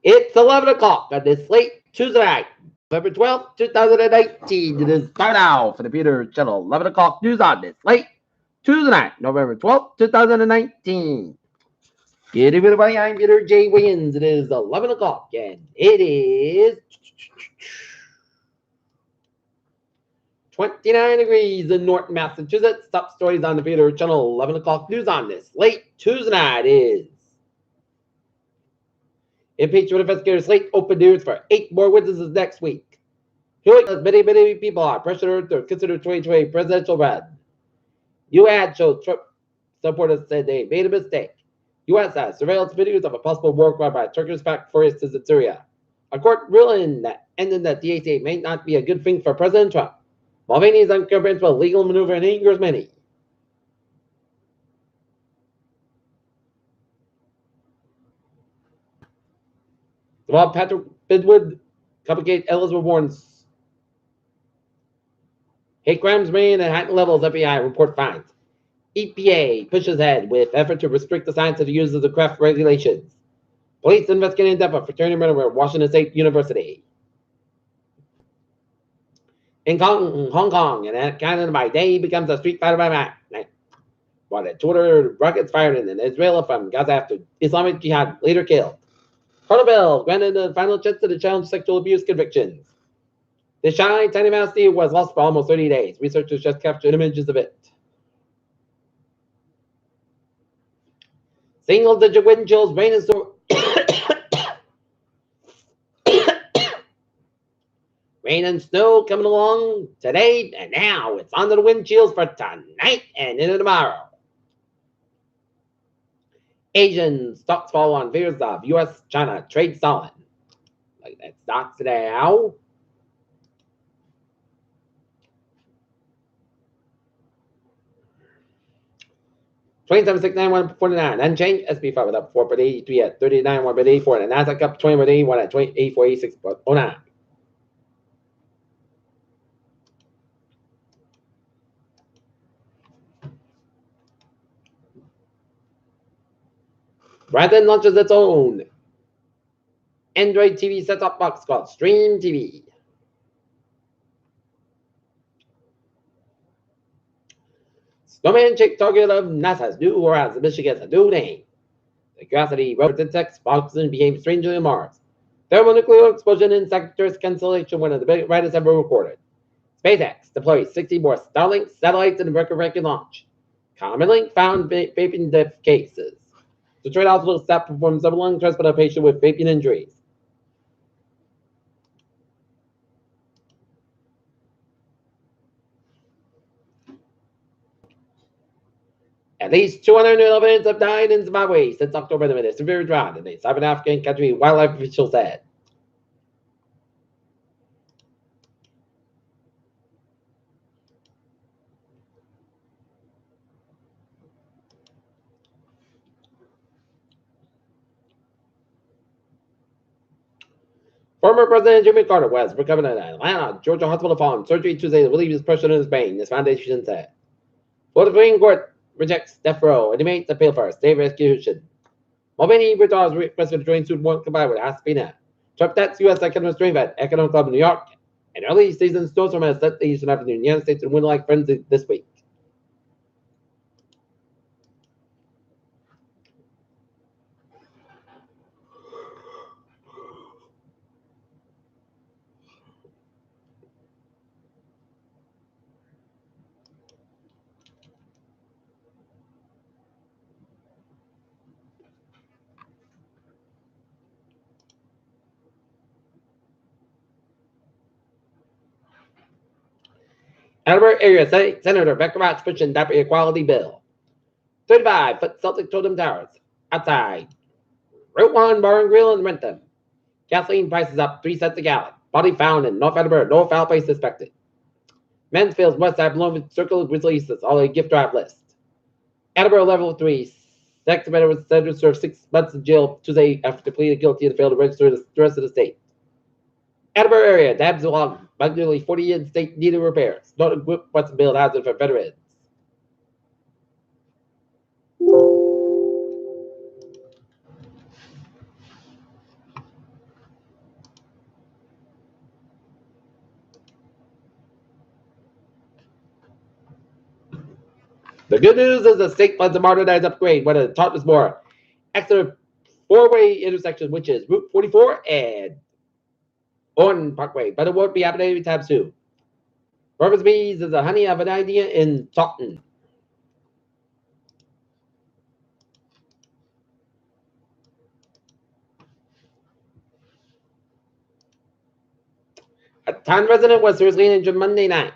It's 11 o'clock on this late Tuesday night, November 12th, 2019. It is time now for the Peter Channel 11 o'clock news on this late Tuesday night, November 12th, 2019. Good evening, everybody. I'm Peter J. Wiggins. It is 11 o'clock and it is 29 degrees in Norton, Massachusetts. Top stories on the Peter Channel 11 o'clock news on this late Tuesday night is impeachment investigators late open doors for 8 more witnesses next week. Many people are pressured to consider 2020 presidential run. U.S. showed Trump supporters said they made a mistake. U.S. has surveillance videos of a possible war crime by Turkish-backed forces in Syria. A court ruling that ended that DHA may not be a good thing for President Trump. Mulvaney's incomprehensible legal maneuver and angers many. While Patrick Bidwood complicated Elizabeth Warren's hate crimes remain at heightened levels, FBI report finds. EPA pushes ahead with effort to restrict the science of the use of the craft regulations. Police investigating death of fraternity member at Washington State University. In Hong Kong, and Canada by day becomes a street fighter by night. While the 200 rockets fired in Israel from Gaza after Islamic Jihad later killed. Colonel Bell granted the final chance to challenge sexual abuse convictions. The shy, tiny mouse deer was lost for almost 30 days. Researchers just captured images of it. Single-digit wind chills, rain and storm. Rain and snow coming along today, and now it's on to the wind chills for tonight and into tomorrow. Asian stocks fall on fears of U.S.-China trade stalling. Like that stocks now. $27,691.49 unchanged. SP 5 up 4.83 at 39.84 and Nasdaq up 20.81 at 84.86.09. Verizon launches its own Android TV set-top box called Stream TV. Snowman chick target of NASA's new Horizon Michigan's a new name. The Curiosity rover detects sparks and became strangely on Mars. Thermonuclear explosion in Sagittarius constellation, one of the brightest ever recorded. SpaceX deploys 60 more Starlink satellites in record-breaking launch. Commonly found vaping death cases. Detroit Hospital staff performs double lung transplant patient with vaping injuries. At least 211 have died in Zimbabwe since October amid a severe drought in the Southern African country, wildlife officials said. Former President Jimmy Carter was recovering in an Atlanta, Georgia hospital following surgery Tuesday to relieve his pressure in his brain, his foundation said. Florida Supreme Court rejects death row and debates appeal for state execution. Mulvaney withdraws request for the joint suit won't comply with subpoena. Trump tax U.S. economic strength at Economic Club in New York. An early season snowstorm has set the Eastern afternoon in the United States and winter-like frenzy this week. Attleboro area Senator Becca Roach pushing diaper equality bill. 35-foot Celtic totem towers outside Route 1 Bar and Grill in Rentham. Gasoline prices up 3 cents a gallon. Body found in North Attleboro. No foul play suspected. Mansfield's West Side blown with Circle of Grizzlies all a gift drive list. Attleboro level 3. Sex offender was sentenced to serve 6 months in jail Tuesday after pleading guilty and failed to register the rest of the state. Attleboro area dabs along by nearly 40 in-state needed repairs. Not a group wants to build housing for veterans. The good news is the state funds a modernized upgrade when it taught us more. Extra four-way intersection, which is Route 44 and on Parkway, but it won't be happening anytime soon. Purpose Bees is a honey of an idea in Taunton. A town resident was seriously injured Monday night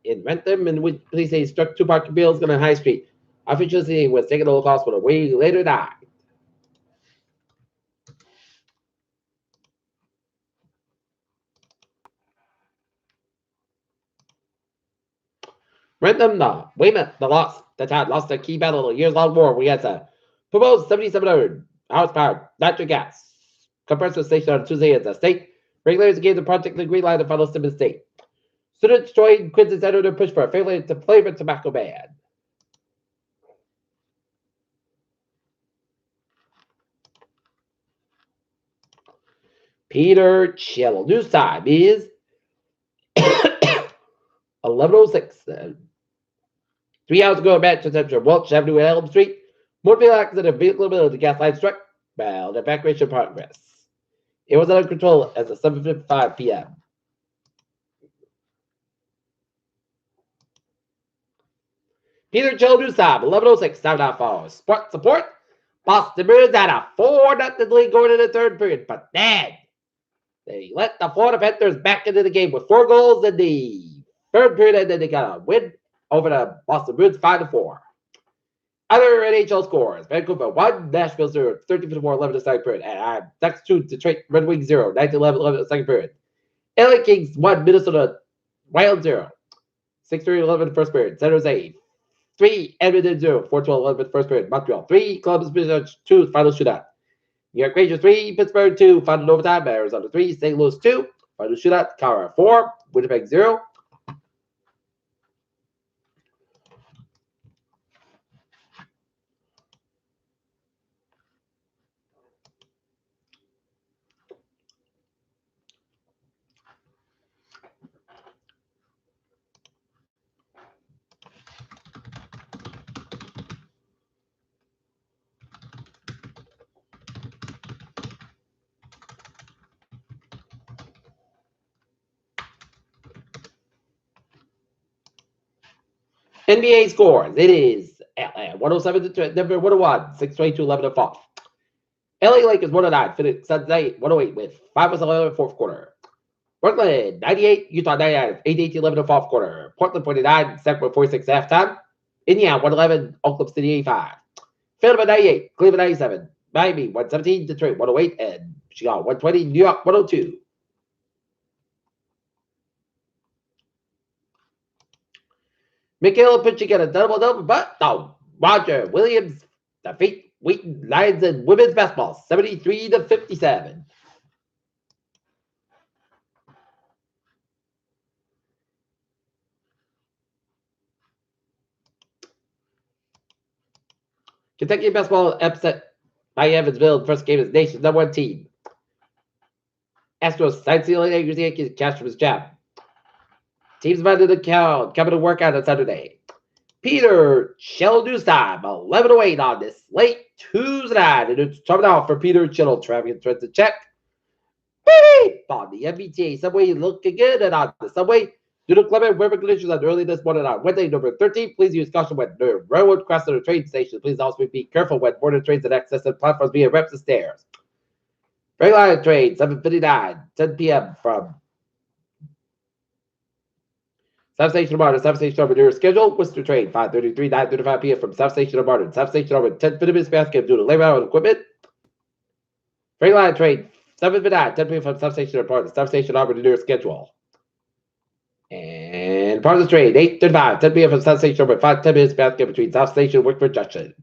in Rentham, in which police say struck two parking vehicles on High Street. Officials say he was taken to the hospital, where he later died. Rentham, the Weymouth, the town lost a key battle in a years-long war. We had a proposed 7,700 horsepower natural gas compressor station on Tuesday at the state. Regulators gave the project the green light to follow Simmons State. Students joined Quincy Center to push for a flavor tobacco ban. Peter Chill. News time is 11:06. 3 hours ago, a match at Welch Avenue and Elm Street. Motor vehicle accident, vehicle ability, gas line struck. Well, evacuation progress. It was under control as of 7:55 p.m. Peter Chill News time, 11:06. Time now for sports support. Boston Bruins had a 4-0 lead going into the third period, but then they let the Florida Panthers back into the game with 4 goals in the third period, and then they got a win over the Boston Bruins 5-4. Other NHL scores: Vancouver 1, Nashville 0, 13-4, 11 the second period. And next 2, Detroit Red Wings 0, 19-11, 11 the second period. LA Kings 1, Minnesota Wild 0, 6-3, 11 the first period. San Jose 3, Edmonton 0, 4-12, 11 the first period. Montreal 3, Columbus 2, final shootout. New York Rangers 3, Pittsburgh 2, final overtime. Arizona 3, St. Louis 2, final shootout. Colorado 4, Winnipeg 0. NBA scores. It is Atlanta 107 to Denver 101, 6-22, 11 4. LA Lakers 109, Phoenix Suns 108 with 5-11 fourth quarter. Brooklyn 98, Utah 99, 88 11 fourth quarter. Portland 49, Sacramento 46 halftime. Indiana 111, Oklahoma City 85. Philadelphia 98, Cleveland 97, Miami 117, Detroit 108, and Chicago 120, New York 102. Mikhail pitching at a double-double, but no. Roger Williams defeat Wheaton Lions in women's basketball, 73-57. Kentucky basketball upset by Evansville, first game of the nation's #1 team. Astros signed ceiling Yankees cash from his job. Teams invited to count coming to work out on Saturday. Peter Chill News time, 11:08 on this late Tuesday night, and it's coming out for Peter Chill. Traffic threats to check. Beep! On the MBTA subway, looking good, and on the subway, due to climate weather conditions on early this morning on Wednesday, November 13th, please use caution when the railroad crossing the train station. Please also be careful when boarding trains and access and platforms via reps and stairs. Regular train, 7:59, 10 p.m. from South Station of Martin, South Station over near schedule. Worcester train, 5:33, 9:35 p.m. from South Station of Martin, South Station over 10 minutes basket due to labor out equipment. Regular train, 7:59, 10 p.m. from South Station of Martin, South Station over near schedule. And part of the train, 8:35, 10 p.m. from South Station over 5-10 minutes basket between South Station and Wickford Junction.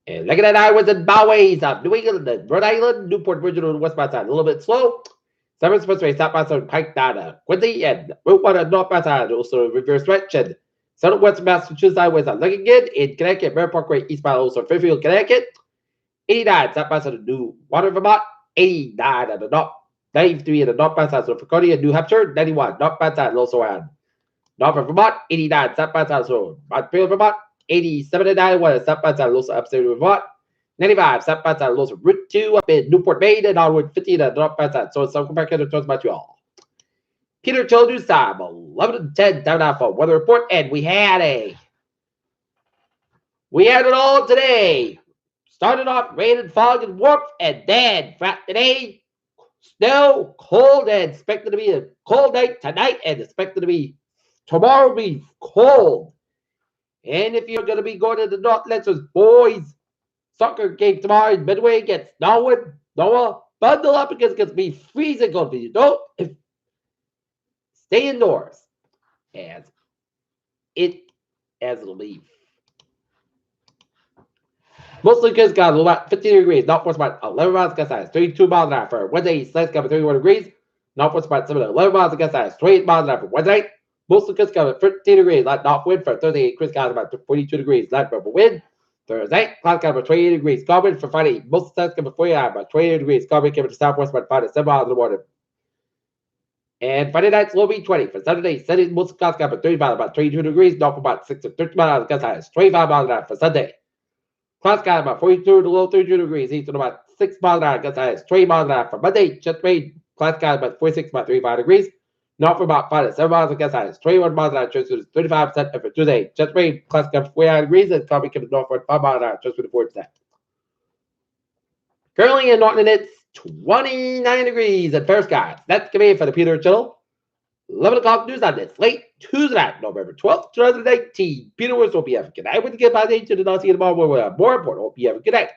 And looking at highways and byways of New England, Rhode Island, Newport Regional, and westbound side, a little bit slow. Seven expressway, southbound side, Pike, Donna, Quincy, and Route 1 on northbound side, also reverse stretch. And southwest Massachusetts highways are looking good. In Connecticut, Mare Parkway, eastbound, also Fairfield, Connecticut. 89, southbound side of New Water, Vermont. 89 at the north. 93 at the north bad side. So for Cody and New Hampshire, 91, north bad side, low so around. North of Vermont, 89, south bad side, so Montreal, Vermont, 87 and 91, south bad side, low so upstate Vermont. 95, south bad side, low so Route 2 up in Newport, Maine, and onward 15 at the north bad side. So it's South America towards Montreal. Peter Till News Time, 11 and 10, down alpha weather report, and we had it all today. Started off rain and fog and warmth, and then throughout the day, snow, cold, and expected to be a cold night tonight, and expected to be tomorrow be cold. And if you're going to be going to the North Lancers boys soccer game tomorrow in Midway against Norwood, Noah, bundle up because it's going to be freezing. Going to be stay indoors as it'll be. Mostly because got about 15 degrees, northwest about 11 miles against ice, 32 miles an hour for Wednesday, east got 31 degrees, northwest about 7 to 11 miles against ice, 28 miles an hour for Wednesday, mostly because got 13 degrees, light north wind for Thursday, Chris got about 42 degrees, light rubber wind, Thursday, clouds got about 28 degrees, cold for Friday, most of the times got about 49, about 28 degrees, cold came to southwest about 5 to 7 miles in the morning. And Friday night's low be 20. For Saturday, most of the clouds got about 30 miles, about 22 degrees, north about 6 to 30 miles against ice, 25 miles an hour for Sunday. Clouds got about 42 to low 32 degrees, east and about 6 miles an hour against ice, 20 miles an hour for Monday. Just rain, clouds got about 46, about 35 degrees, north for about 5 to 7 miles against ice, 21 miles an hour, just with 35%. And for Tuesday, just rain, clouds got 49 degrees, and coffee coming north for 5 miles an hour, just with 40%. Currently in Norton, it's 29 degrees at fair skies. That's going to be for the Peter Channel. 11 o'clock news on this late Tuesday night, November 12th, 2019. Peter Woods will be having a good night with the good bye to the Nazi tomorrow. More important, hope you have a good night.